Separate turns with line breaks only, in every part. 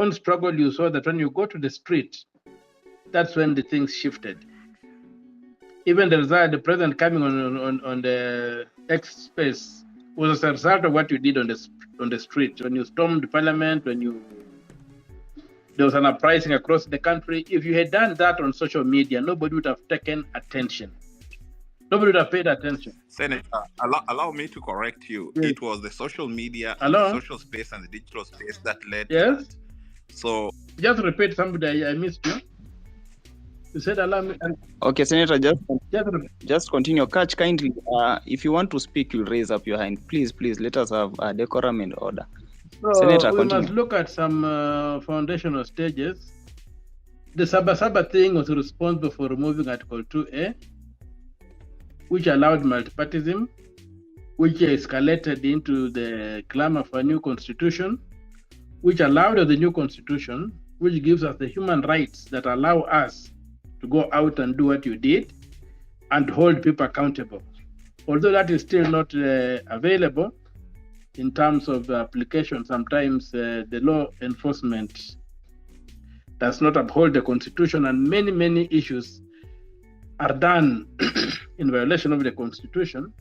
own struggle, you saw that when you go to the street, that's when the things shifted. Even the president coming on the X space was as a result of what you did on the street. When you stormed the parliament, there was an uprising across the country. If you had done that on social media, nobody would have taken attention. Nobody would have paid attention.
Senator, allow me to correct you.
Yes.
It was the social media,
Hello?
the social space, and the digital space that led to
Yes.
that. So
Just repeat somebody. I missed you. You said allow me.
Okay, Senator, just continue. Catch kindly. If you want to speak, you'll raise up your hand. Please, let us have decorum and order.
So
Senator,
we
continue.
must look at some foundational stages. The Saba thing was responsible for removing Article 2A, which allowed multipartyism, which escalated into the clamor for a new constitution, which allowed the new constitution, which gives us the human rights that allow us to go out and do what you did and hold people accountable. Although that is still not available in terms of application, sometimes the law enforcement does not uphold the constitution, and many issues are done in violation of the constitution.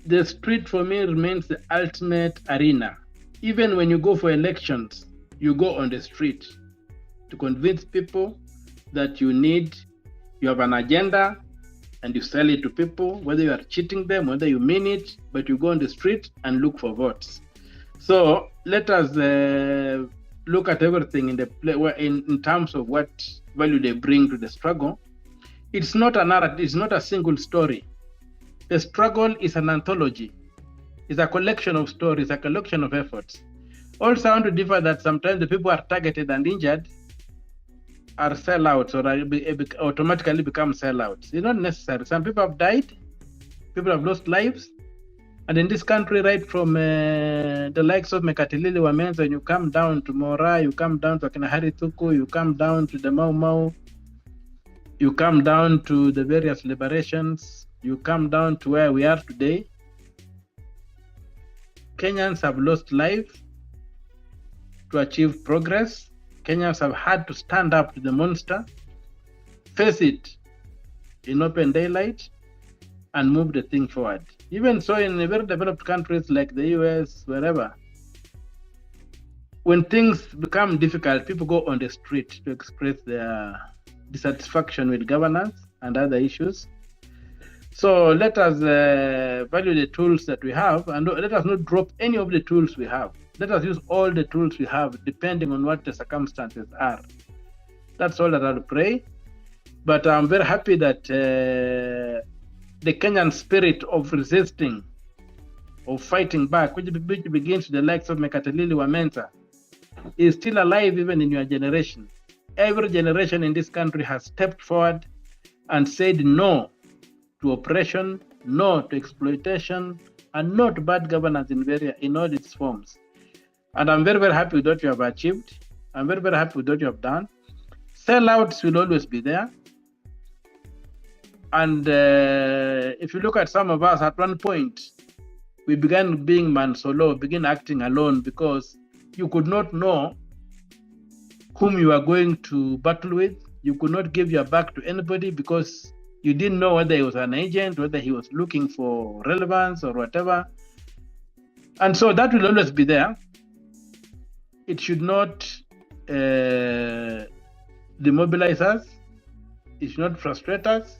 The street for me remains the ultimate arena. Even when you go for elections, you go on the street to convince people that you have an agenda, and you sell it to people, whether you are cheating them, whether you mean it, but you go on the street and look for votes. So let us look at everything in terms of what value they bring to the struggle. It's not a narrative, it's not a single story. The struggle is an anthology. It's a collection of stories, a collection of efforts. Also, I want to differ that sometimes the people who are targeted and injured are sellouts or automatically become sellouts. It's not necessary. Some people have died, people have lost lives. And in this country, right from the likes of Mekatilili Wamenza, you come down to Mora, you come down to Akinahari Thuku, you come down to the Mau Mau, you come down to the various liberations, you come down to where we are today. Kenyans have lost life to achieve progress. Kenyans have had to stand up to the monster, face it in open daylight, and move the thing forward. Even so, in very developed countries like the US, wherever, when things become difficult, people go on the street to express their dissatisfaction with governance and other issues. So let us value the tools that we have, and let us not drop any of the tools we have. Let us use all the tools we have, depending on what the circumstances are. That's all that I'll pray. But I'm very happy that the Kenyan spirit of resisting, of fighting back, which begins with the likes of Mekatilili Wamenza, is still alive even in your generation. Every generation in this country has stepped forward and said no to oppression, no to exploitation, and no to bad governance in all its forms. And I'm very happy with what you have achieved. I'm very happy with what you have done. Sellouts will always be there. And if you look at some of us, at one point, we began being man solo, began acting alone, because you could not know whom you are going to battle with. You could not give your back to anybody because you didn't know whether he was an agent, whether he was looking for relevance or whatever. And so that will always be there. It should not demobilize us. It should not frustrate us.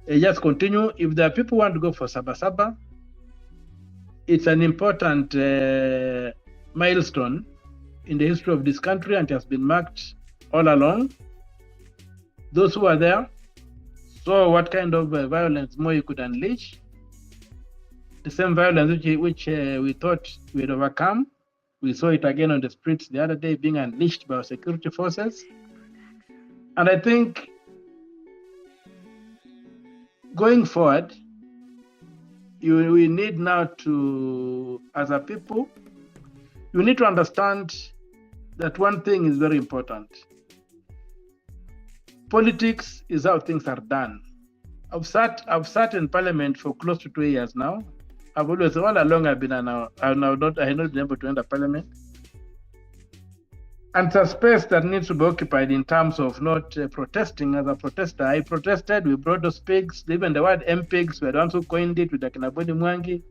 Just continue. If there are people who want to go for Saba, it's an important milestone in the history of this country, and it has been marked all along. Those who are there saw what kind of violence more you could unleash. The same violence which we thought we had overcome. We saw it again on the streets the other day being unleashed by our security forces. And I think going forward, we need now to, as a people, you need to understand that one thing is very important. Politics is how things are done. I've sat in parliament for close to 2 years now. I've always, all along, I have not been able to enter parliament. And it's a space that needs to be occupied in terms of not protesting. As a protester, I protested, we brought those pigs, even the word M-pigs, we are the ones who coined it with the Kinabodi Mwangi.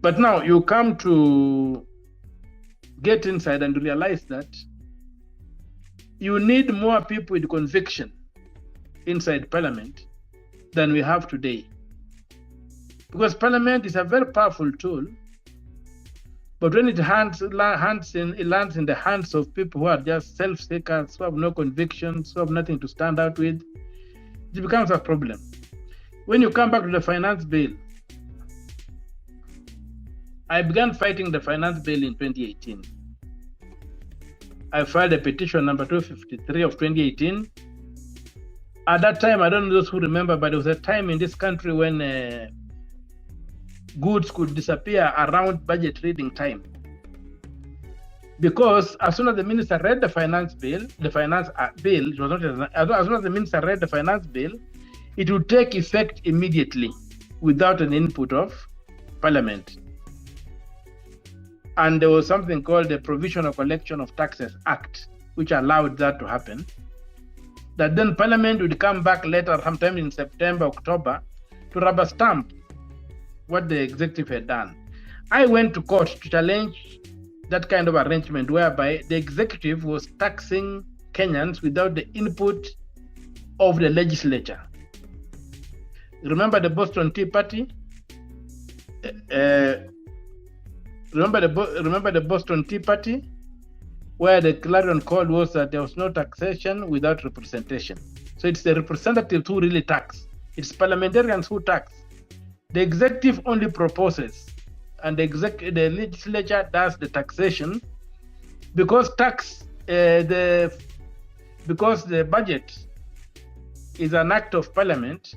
But now you come to get inside and realize that you need more people with conviction inside Parliament than we have today. Because Parliament is a very powerful tool, but when it lands in the hands of people who are just self-seekers, who have no convictions, who have nothing to stand out with, it becomes a problem. When you come back to the finance bill, I began fighting the finance bill in 2018. I filed a petition number 253 of 2018. At that time, I don't know those who remember, but there was a time in this country when goods could disappear around budget reading time. Because as soon as the minister read the finance bill, it was not, as soon as the minister read the finance bill, it would take effect immediately without an input of Parliament. And there was something called the Provisional Collection of Taxes Act, which allowed that to happen. That then Parliament would come back later, sometime in September, October, to rubber stamp what the executive had done. I went to court to challenge that kind of arrangement whereby the executive was taxing Kenyans without the input of the legislature. Remember the Boston Tea Party? Remember the Boston Tea Party, where the clarion call was that there was no taxation without representation. So it's the representatives who really tax. It's parliamentarians who tax. The executive only proposes, and the legislature does the taxation, because the budget is an act of Parliament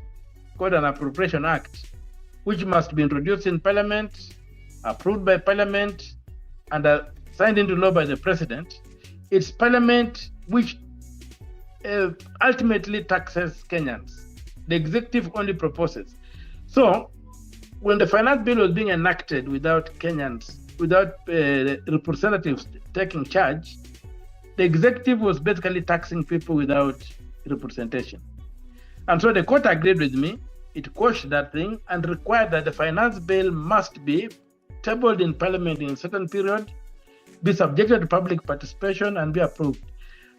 called an Appropriation Act, which must be introduced in Parliament, approved by Parliament, and signed into law by the President. It's Parliament which ultimately taxes Kenyans. The executive only proposes. So, when the finance bill was being enacted without representatives taking charge, the executive was basically taxing people without representation. And so the court agreed with me. It quashed that thing and required that the finance bill must be tabled in Parliament in a certain period, be subjected to public participation, and be approved.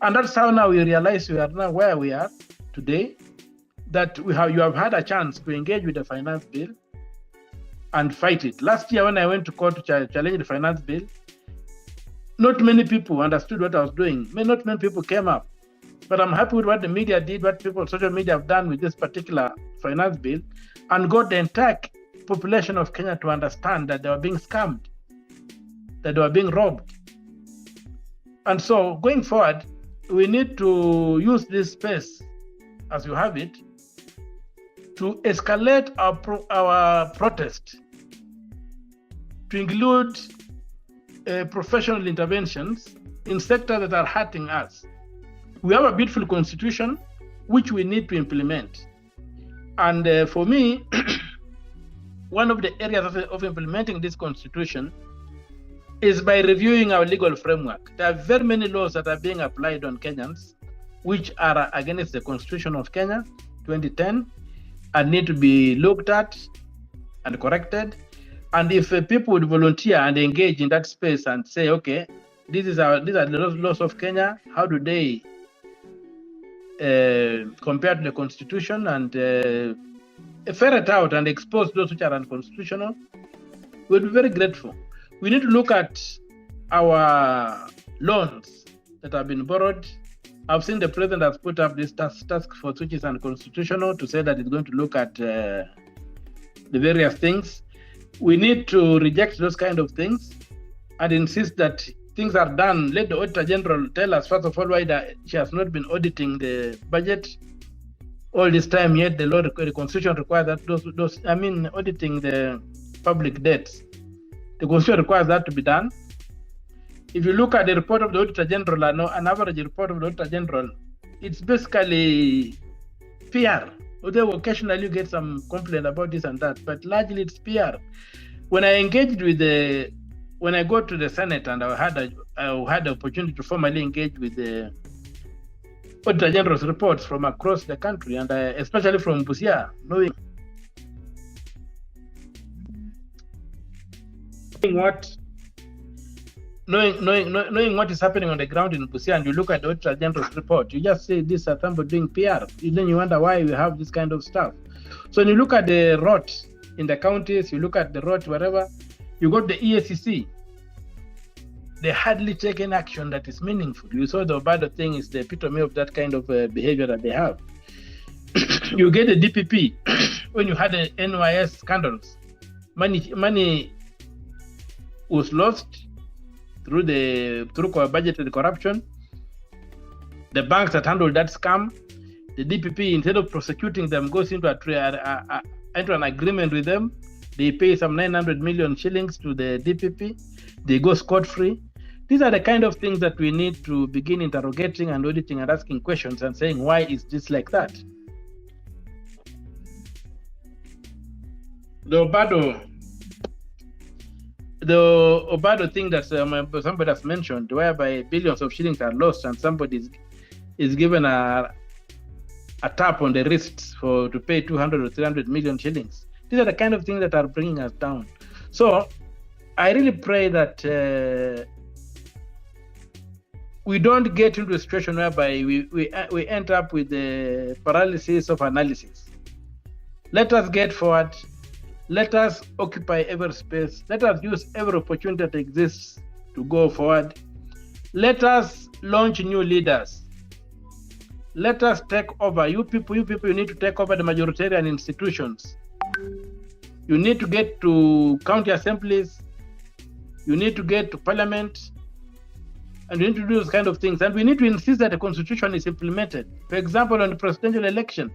And that's how now we realize we are now where we are today, that you have had a chance to engage with the finance bill and fight it. Last year when I went to court to challenge the finance bill, not many people understood what I was doing. Not many people came up. But I'm happy with what the media did, what people on social media have done with this particular finance bill, and got the entire population of Kenya to understand that they were being scammed, that they were being robbed. And so going forward, we need to use this space, as you have it, to escalate our protest, to include professional interventions in sectors that are hurting us. We have a beautiful constitution, which we need to implement. And for me, one of the areas of implementing this constitution is by reviewing our legal framework. There are very many laws that are being applied on Kenyans, which are against the Constitution of Kenya, 2010, and need to be looked at and corrected. And if people would volunteer and engage in that space and say, okay, these are the laws of Kenya, how do they compare to the Constitution, and ferret out and expose those which are unconstitutional, we'll be very grateful. We need to look at our loans that have been borrowed. I've seen the president has put up this task force which is unconstitutional, to say that it's going to look at the various things. We need to reject those kind of things and insist that things are done. Let the Auditor General tell us, first of all, why she has not been auditing the budget all this time, yet the Constitution requires that auditing the public debts. The Constitution requires that to be done. If you look at the report of the Auditor General, an average report of the Auditor General, it's basically PR. Although occasionally you get some complaint about this and that, but largely it's PR. When I engaged with when I go to the Senate and I had had the opportunity to formally engage with the Auditor General's reports from across the country, and especially from Busia, knowing what is happening on the ground in Busia, and you look at the Auditor General's report, you just say this are somebody doing PR. Then you wonder why we have this kind of stuff. So when you look at the rot in the counties, you look at the rot wherever, you got the EACC. They hardly take any action that is meaningful. You saw the Obado thing is the epitome of that kind of behavior that they have. You get the DPP when you had the NYS scandals. Money was lost through budgeted corruption. The banks that handled that scam, the DPP, instead of prosecuting them, goes into an agreement with them. They pay some 900 million shillings to the DPP. They go scot-free. These are the kind of things that we need to begin interrogating and auditing and asking questions and saying, why is this like that? The Obado thing that somebody has mentioned, whereby billions of shillings are lost and somebody is given a tap on the wrists to pay 200 or 300 million shillings. These are the kind of things that are bringing us down. So I really pray that we don't get into a situation whereby we end up with the paralysis of analysis. Let us get forward. Let us occupy every space. Let us use every opportunity that exists to go forward. Let us launch new leaders. Let us take over. You people, you need to take over the majoritarian institutions. You need to get to county assemblies. You need to get to parliament. And we need to do those kind of things. And we need to insist that the constitution is implemented. For example, on the presidential election,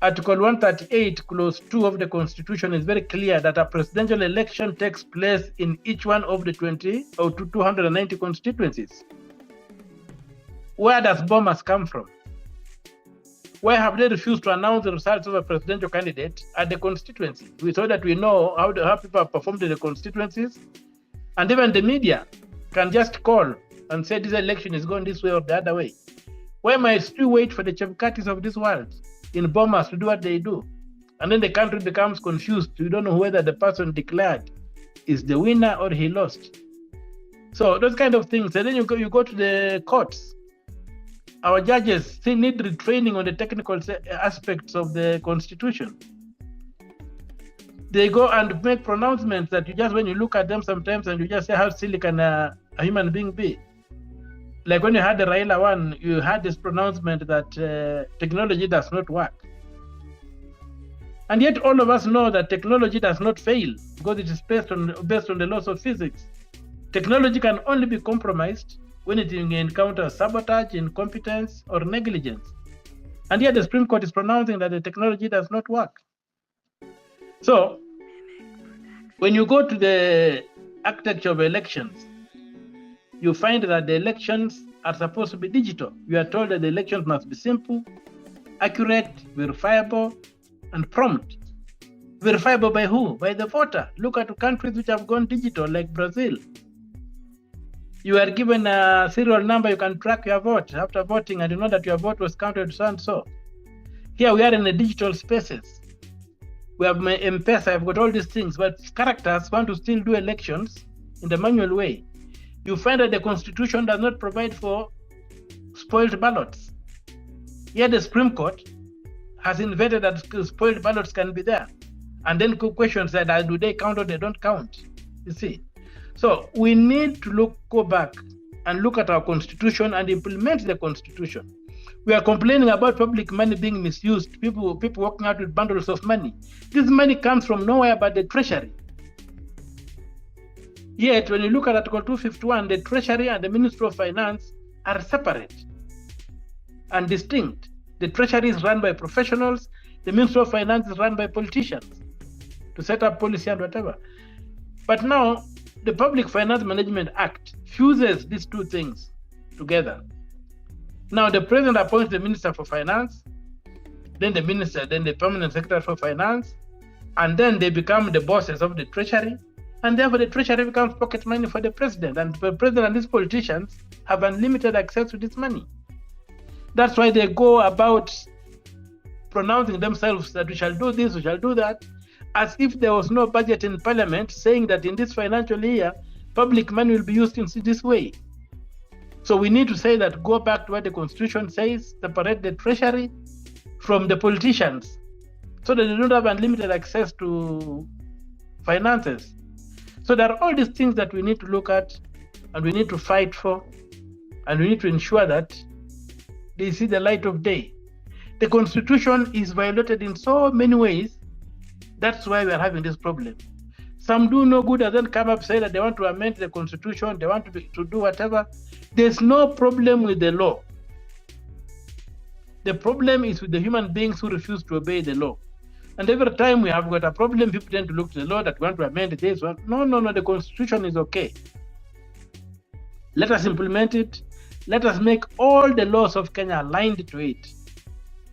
Article 138, Clause 2 of the Constitution is very clear that a presidential election takes place in each one of the 290 constituencies. Where does bombers come from? Why have they refused to announce the results of a presidential candidate at the constituency? So that we know how people have performed in the constituencies. And even the media can just call and say this election is going this way or the other way. Why must we wait for the Chebkatis of this world in bombers to do what they do? And then the country becomes confused. You don't know whether the person declared is the winner or he lost. So those kind of things. And then you go to the courts. Our judges still need retraining on the technical aspects of the constitution. They go and make pronouncements that you just, when you look at them sometimes and you just say, how silly can a human being be? Like when you had the Raila one, you had this pronouncement that technology does not work. And yet all of us know that technology does not fail because it is based on the laws of physics. Technology can only be compromised when it encounters sabotage, incompetence, or negligence. And yet the Supreme Court is pronouncing that the technology does not work. So when you go to the architecture of elections, you find that the elections are supposed to be digital. You are told that the elections must be simple, accurate, verifiable, and prompt. Verifiable by who? By the voter. Look at countries which have gone digital, like Brazil. You are given a serial number, you can track your vote after voting, and you know that your vote was counted so and so. Here we are in the digital spaces. We have M-Pesa, I've got all these things, but characters want to still do elections in the manual way. You find that the Constitution does not provide for spoiled ballots. Yet the Supreme Court has invented that spoiled ballots can be there. And then questions that do they count or they don't count? You see. So we need to go back and look at our Constitution and implement the Constitution. We are complaining about public money being misused, people walking out with bundles of money. This money comes from nowhere but the Treasury. Yet, when you look at Article 251, the Treasury and the Ministry of Finance are separate and distinct. The Treasury is run by professionals, the Ministry of Finance is run by politicians to set up policy and whatever. But now, the Public Finance Management Act fuses these two things together. Now, the President appoints the Minister for Finance, then the Permanent Secretary for Finance, and then they become the bosses of the Treasury. And therefore, the treasury becomes pocket money for the president. And the president and these politicians have unlimited access to this money. That's why they go about pronouncing themselves that we shall do this, we shall do that, as if there was no budget in parliament saying that in this financial year, public money will be used in this way. So we need to say that, go back to what the constitution says, separate the treasury from the politicians so that they don't have unlimited access to finances. So there are all these things that we need to look at and we need to fight for, and we need to ensure that they see the light of day. The constitution is violated in so many ways. That's why we are having this problem. Some do no good and then come up say that they want to amend the constitution, they want to do whatever. There's no problem with the law. The problem is with the human beings who refuse to obey the law. And every time we have got a problem, people tend to look to the law that we want to amend this one. No, the constitution is okay. Let us implement it. Let us make all the laws of Kenya aligned to it.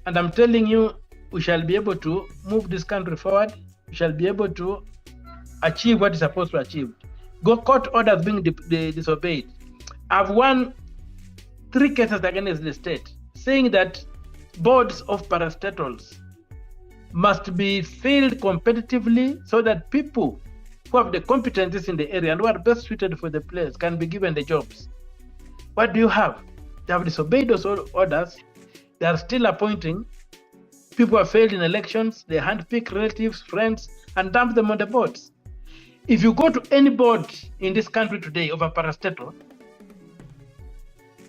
And I'm telling you, we shall be able to move this country forward. We shall be able to achieve what is supposed to achieve. Court orders being disobeyed. I've won 3 cases against the state saying that boards of parastatals must be filled competitively so that people who have the competencies in the area and who are best suited for the place can be given the jobs. What do you have? They have disobeyed those orders. They are still appointing. People have failed in elections. They handpick relatives, friends, and dump them on the boards. If you go to any board in this country today of a parastatal,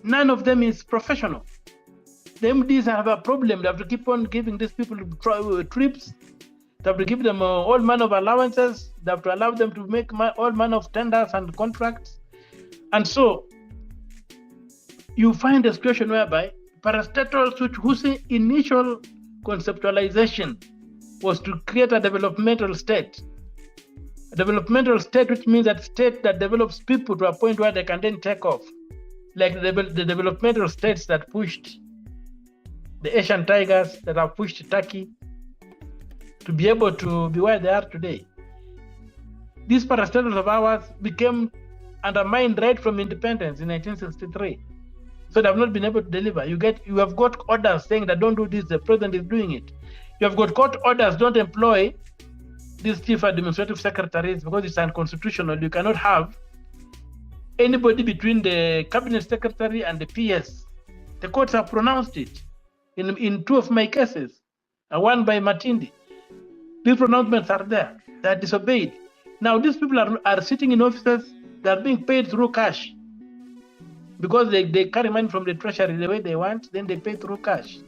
none of them is professional. The MDs have a problem. They have to keep on giving these people trips. They have to give them all manner of allowances. They have to allow them to make all manner of tenders and contracts. And so you find a situation whereby parastatals, whose initial conceptualization was to create a developmental state. A developmental state, which means a state that develops people to a point where they can then take off. Like the developmental states that pushed the Asian tigers, that have pushed Turkey to be able to be where they are today. These parastatals of ours became undermined right from independence in 1963. So they have not been able to deliver. You have got orders saying that don't do this, the president is doing it. You have got court orders, don't employ these chief administrative secretaries because it's unconstitutional. You cannot have anybody between the cabinet secretary and the PS. The courts have pronounced it in 2 of my cases, one by Matindi. These pronouncements are there. They are disobeyed. Now these people are sitting in offices. They are being paid through cash because they carry money from the treasury the way they want. Then they pay through cash.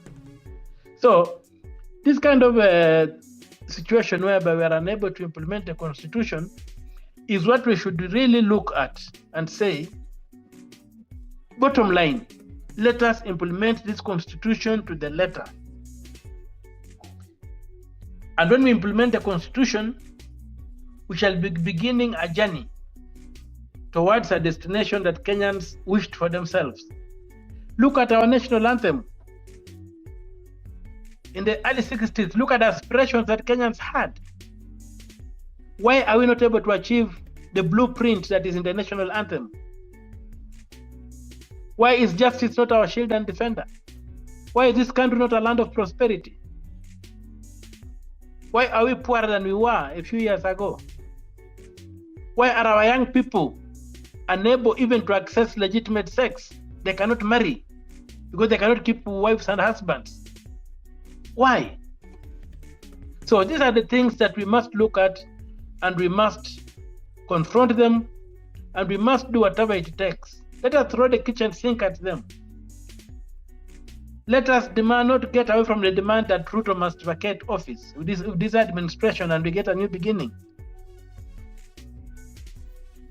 So this kind of situation whereby we are unable to implement the constitution is what we should really look at and say, bottom line, let us implement this constitution to the letter. And when we implement the constitution, we shall be beginning a journey towards a destination that Kenyans wished for themselves. Look at our national anthem. In the early 60s, look at the aspirations that Kenyans had. Why are we not able to achieve the blueprint that is in the national anthem? Why is justice not our shield and defender? Why is this country not a land of prosperity? Why are we poorer than we were a few years ago? Why are our young people unable even to access legitimate sex? They cannot marry because they cannot keep wives and husbands. Why? So these are the things that we must look at, and we must confront them, and we must do whatever it takes. Let us throw the kitchen sink at them. Let us demand, not get away from the demand that Ruto must vacate office with this administration and we get a new beginning.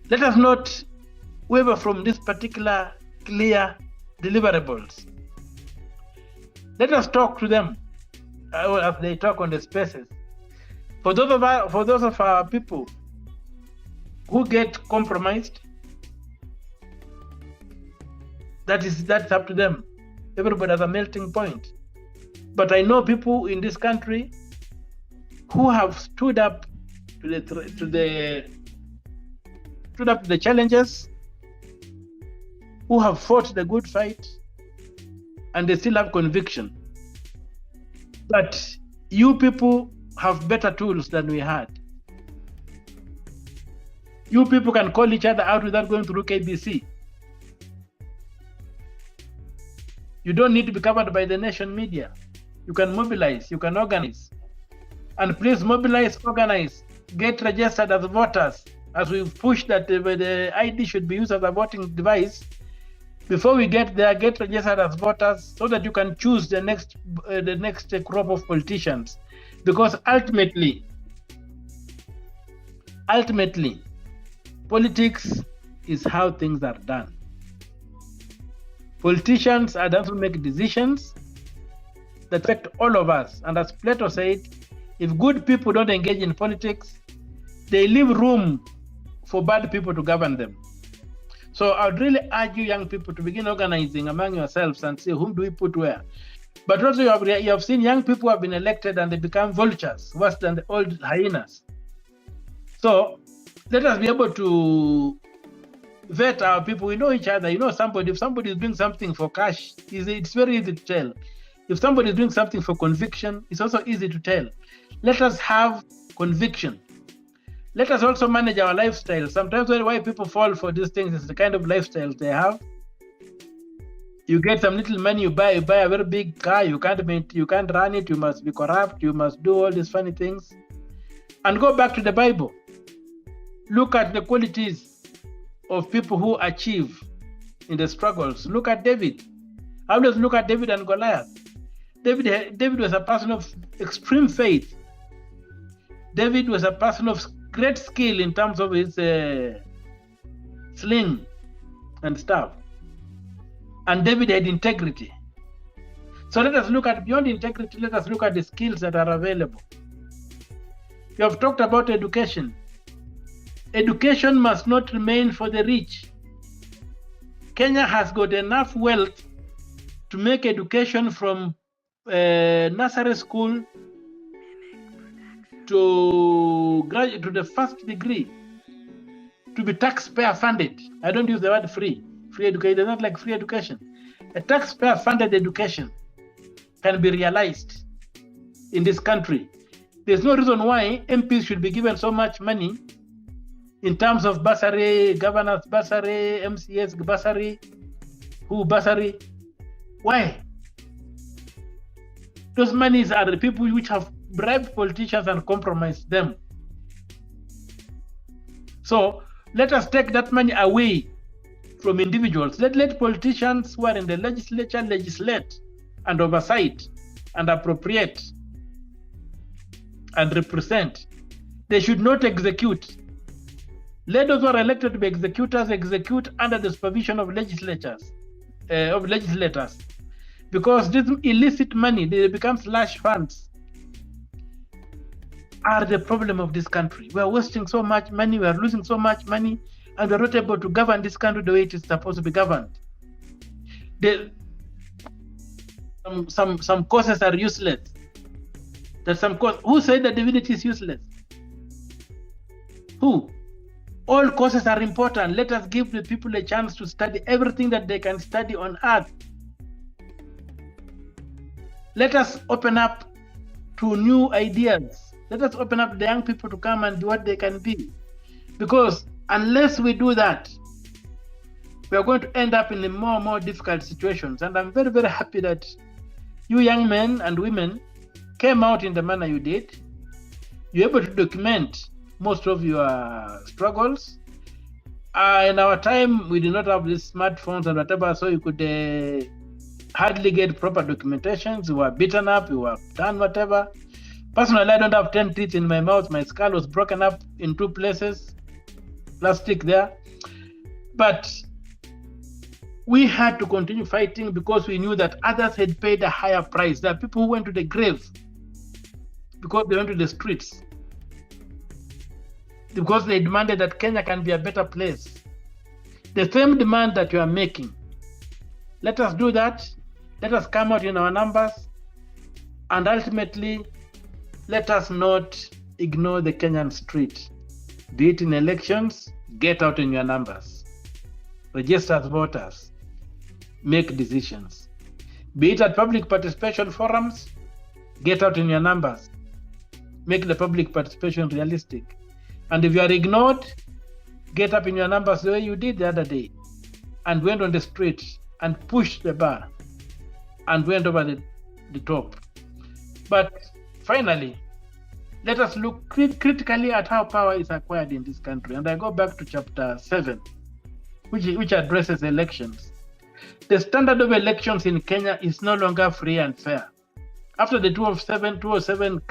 Let us not waver from this particular clear deliverables. Let us talk to them as they talk on the spaces. For those of our people who get compromised, that's up to them. Everybody has a melting point. But I know people in this country who have stood up to the stood up to the challenges, who have fought the good fight, and they still have conviction. But you people have better tools than we had. You people can call each other out without going through KBC. You don't need to be covered by the nation media. You can mobilize, you can organize. And please mobilize, organize, get registered as voters, as we push that the ID should be used as a voting device. Before we get there, get registered as voters so that you can choose the next crop of politicians. Because ultimately, politics is how things are done. Politicians are those who make decisions that affect all of us. And as Plato said, if good people don't engage in politics, they leave room for bad people to govern them. So I would really urge you young people to begin organizing among yourselves and see whom do we put where. But also you have seen young people who have been elected and they become vultures, worse than the old hyenas. So let us be able to vet our people. We know each other. You know somebody, if somebody is doing something for cash, it's very easy to tell. If somebody is doing something for conviction, it's also easy to tell. Let us have conviction. Let us also manage our lifestyle. Sometimes why people fall for these things is the kind of lifestyle they have. You get some little money, you buy a very big car, you can't run it, you must be corrupt, you must do all these funny things. And go back to the Bible. Look at the qualities of people who achieve in the struggles. Look at David. I always look at David and Goliath. David was a person of extreme faith. David was a person of great skill in terms of his sling and stuff. And David had integrity. So let us look at beyond integrity, let us look at the skills that are available. You have talked about education. Education must not remain for the rich. Kenya has got enough wealth to make education from nursery school to graduate to the first degree to be taxpayer funded. I don't use the word free. Free education is not like free education. A taxpayer funded education can be realized in this country. There's no reason why MPs should be given so much money in terms of bursary, governors bursary, MCS bursary, bursary. Why? Those monies are the people which have bribed politicians and compromised them. So let us take that money away from individuals. Let politicians who are in the legislature legislate and oversight and appropriate and represent. They should not execute. Let those who are elected to be executors execute under the supervision of legislators. Because this illicit money, they become slush funds, are the problem of this country. We are wasting so much money, we are losing so much money, and we are not able to govern this country the way it is supposed to be governed. Some courses are useless. Who said that divinity is useless? Who? All courses are important. Let us give the people a chance to study everything that they can study on earth. Let us open up to new ideas. Let us open up the young people to come and do what they can be. Because unless we do that, we are going to end up in more and more difficult situations. And I'm very, very happy that you young men and women came out in the manner you did. You're able to document most of your struggles. In our time, we did not have these smartphones and whatever, so you could hardly get proper documentations. You were beaten up, you were done whatever. Personally, I don't have 10 teeth in my mouth. My skull was broken up in 2 places, plastic there. But we had to continue fighting because we knew that others had paid a higher price. There are people who went to the grave because they went to the streets, because they demanded that Kenya can be a better place. The same demand that you are making. Let us do that. Let us come out in our numbers. And ultimately, let us not ignore the Kenyan street. Be it in elections, get out in your numbers, register as voters, make decisions. Be it at public participation forums, get out in your numbers, make the public participation realistic. And if you are ignored, get up in your numbers the way you did the other day and went on the street and pushed the bar and went over the top. But finally, let us look critically at how power is acquired in this country. And I go back to chapter 7, which addresses elections. The standard of elections in Kenya is no longer free and fair. After the 207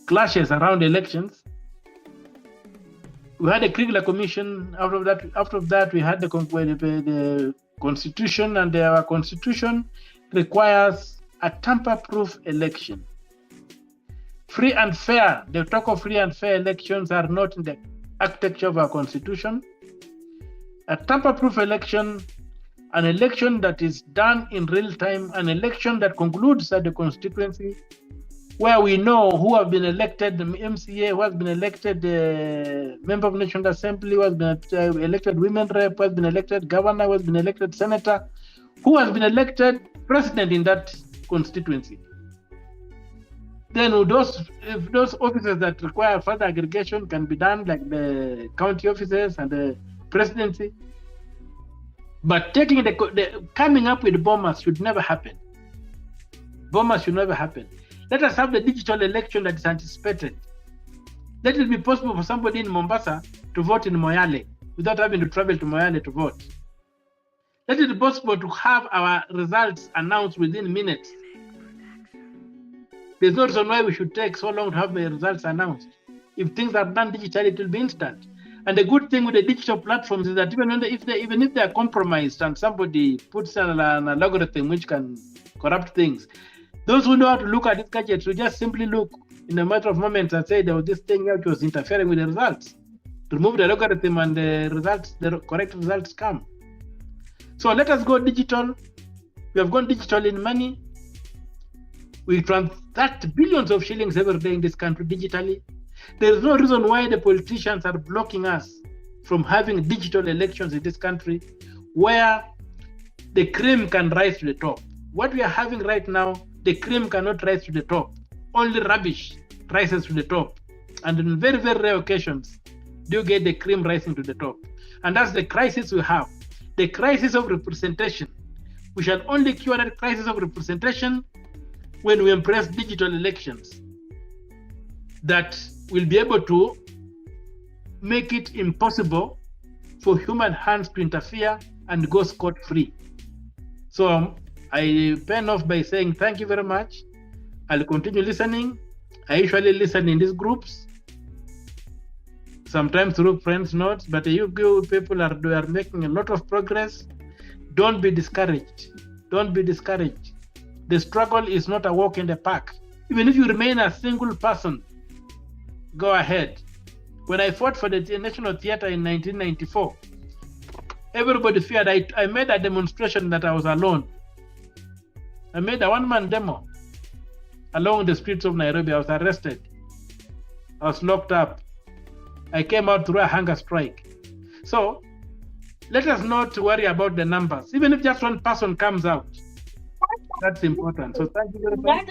clashes around elections, we had a Kriegler Commission. After that, we had the Constitution, and our Constitution requires a tamper-proof election. Free and fair, the talk of free and fair elections are not in the architecture of our Constitution. A tamper-proof election, an election that is done in real time, an election that concludes at the constituency, where we know who have been elected, the MCA, who has been elected member of National Assembly, who has been elected women rep, who has been elected governor, who has been elected senator, who has been elected president in that constituency. Then if those offices that require further aggregation can be done, like the county offices and the presidency. But taking coming up with bombers should never happen. Bombers should never happen. Let us have the digital election that is anticipated. Let it be possible for somebody in Mombasa to vote in Moyale without having to travel to Moyale to vote. Let it be possible to have our results announced within minutes. There's no reason why we should take so long to have the results announced. If things are done digitally, it will be instant. And the good thing with the digital platforms is that even if they are compromised and somebody puts an algorithm which can corrupt things, those who know how to look at these gadgets will just simply look in a matter of moments and say there was this thing which was interfering with the results. Remove the algorithm and the correct results come. So let us go digital. We have gone digital in money. We transact billions of shillings every day in this country digitally. There is no reason why the politicians are blocking us from having digital elections in this country where the cream can rise to the top. What we are having right now, the cream cannot rise to the top. Only rubbish rises to the top. And in very, very rare occasions, do you get the cream rising to the top. And that's the crisis we have. The crisis of representation. We shall only cure that crisis of representation when we embrace digital elections that will be able to make it impossible for human hands to interfere and go scot-free. So I pen off by saying thank you very much. I'll continue listening. I usually listen in these groups, sometimes through friends' notes, but you people are making a lot of progress. Don't be discouraged. Don't be discouraged. The struggle is not a walk in the park. Even if you remain a single person, go ahead. When I fought for the National Theatre in 1994, everybody feared. I made a demonstration that I was alone. I made a one-man demo along the streets of Nairobi. I was arrested. I was locked up. I came out through a hunger strike. So let us not worry about the numbers. Even if just one person comes out, that's important. So thank you very much.